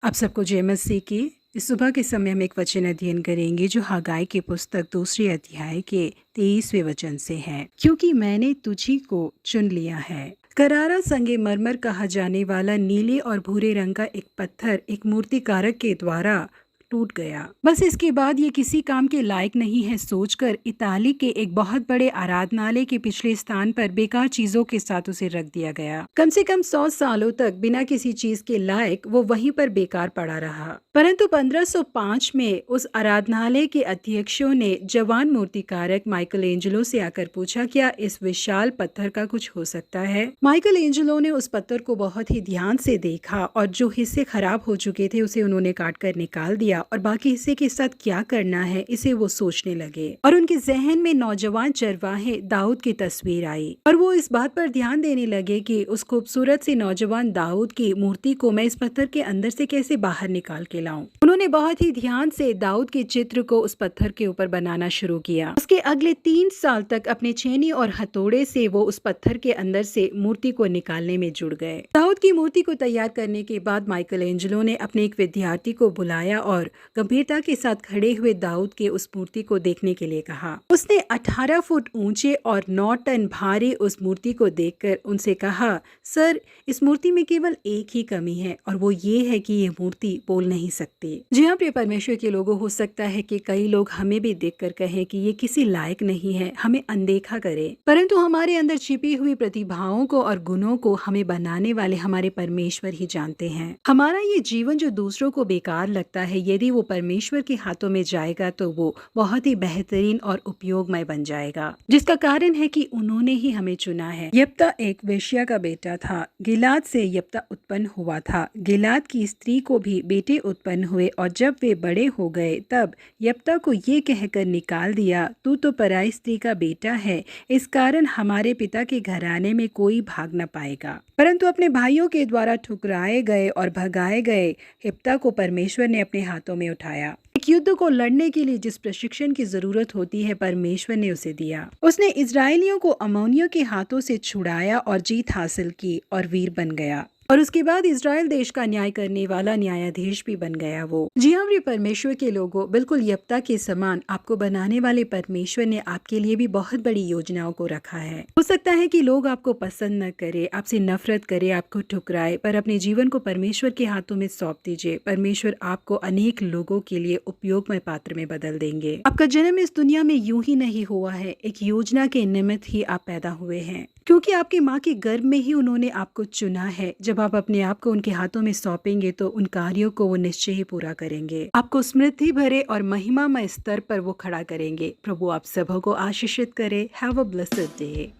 आप सबको जय मसीह की। इस सुबह के समय हम एक वचन अध्ययन करेंगे जो हगाई की पुस्तक 2 अध्याय के 23वें वचन से है। क्योंकि मैंने तुझी को चुन लिया है। करारा संगमरमर कहा जाने वाला नीले और भूरे रंग का एक पत्थर एक मूर्तिकारक के द्वारा टूट गया। बस इसके बाद ये किसी काम के लायक नहीं है सोचकर इताली के एक बहुत बड़े आराधनालय के पिछले स्थान पर बेकार चीजों के साथ उसे रख दिया गया। कम से कम 100 सालों तक बिना किसी चीज के लायक वो वहीं पर बेकार पड़ा रहा। परंतु 1505 में उस आराधनालय के अध्यक्षों ने जवान मूर्तिकारक माइकल एंजेलो से आकर पूछा, क्या इस विशाल पत्थर का कुछ हो सकता है? माइकल एंजेलो ने उस पत्थर को बहुत ही ध्यान से देखा और जो हिस्से खराब हो चुके थे उसे उन्होंने काट कर निकाल दिया और बाकी हिस्से के साथ क्या करना है इसे वो सोचने लगे। और उनके जहन में नौजवान चरवाहे दाऊद की तस्वीर आई और वो इस बात पर ध्यान देने लगे कि उस खूबसूरत से नौजवान दाऊद की मूर्ति को मैं इस पत्थर के अंदर से कैसे बाहर निकाल के लाऊं। उन्होंने बहुत ही ध्यान से दाऊद के चित्र को उस पत्थर के ऊपर बनाना शुरू किया। उसके अगले 3 साल तक अपने छेनी और हथौड़े से वो उस पत्थर के अंदर से मूर्ति को निकालने में जुड़ गए। दाऊद की मूर्ति को तैयार करने के बाद माइकल एंजेलो ने अपने एक विद्यार्थी को बुलाया और गंभीरता के साथ खड़े हुए दाऊद के उस मूर्ति को देखने के लिए कहा। उसने 18 फुट ऊंचे और 9 टन भारी उस मूर्ति को देखकर उनसे कहा, सर, इस मूर्ति में केवल एक ही कमी है और वो ये है कि ये मूर्ति बोल नहीं सकती। जी हाँ प्रिय परमेश्वर के लोगों, हो सकता है कि कई लोग हमें भी देखकर कहें कि ये किसी लायक नहीं है, हमें अनदेखा करें, परंतु हमारे अंदर छिपी हुई प्रतिभाओं को और गुणों को हमें बनाने वाले हमारे परमेश्वर ही जानते हैं। हमारा ये जीवन जो दूसरों को बेकार लगता है, यदि वो परमेश्वर के हाथों में जाएगा तो वो बहुत ही बेहतरीन और उपयोगमय बन जाएगा, जिसका कारण है कि उन्होंने ही हमें चुना है। यप्ता एक वेश्या का बेटा था। गिलाद से यप्ता उत्पन्न हुआ था। गिलाद की स्त्री को भी बेटे उत्पन्न हुए और जब वे बड़े हो गए तब यप्ता को ये कहकर निकाल दिया, तू तो पराई स्त्री का बेटा है, इस कारण हमारे पिता के घराने में कोई भाग न पाएगा। परंतु अपने भाइयों के द्वारा ठुकराए गए और भगाए गए यप्ता को परमेश्वर ने अपने हाथों में उठाया। एक युद्ध को लड़ने के लिए जिस प्रशिक्षण की जरूरत होती है परमेश्वर ने उसे दिया। उसने इजरायलियों को अम्मोनियों के हाथों से छुड़ाया और जीत हासिल की और वीर बन गया और उसके बाद इजराइल देश का न्याय करने वाला न्यायाधीश भी बन गया वो। जी हाँ प्रिय परमेश्वर के लोगों, बिल्कुल यप्ता के समान आपको बनाने वाले परमेश्वर ने आपके लिए भी बहुत बड़ी योजनाओं को रखा है। हो सकता है कि लोग आपको पसंद न करे, आपसे नफरत करे, आपको ठुकराए, पर अपने जीवन को परमेश्वर के हाथों में सौंप दीजिए। परमेश्वर आपको अनेक लोगों के लिए उपयोगमय पात्र में बदल देंगे। आपका जन्म इस दुनिया में यूं ही नहीं हुआ है, एक योजना के निमित्त ही आप पैदा हुए हैं, क्योंकि आपकी माँ के गर्भ में ही उन्होंने आपको चुना है। जब आप अपने आप को उनके हाथों में सौंपेंगे तो उन कार्यों को वो निश्चय ही पूरा करेंगे। आपको स्मृति भरे और महिमामय स्तर पर वो खड़ा करेंगे। प्रभु आप सबों को आशीषित करे। Have a blessed day.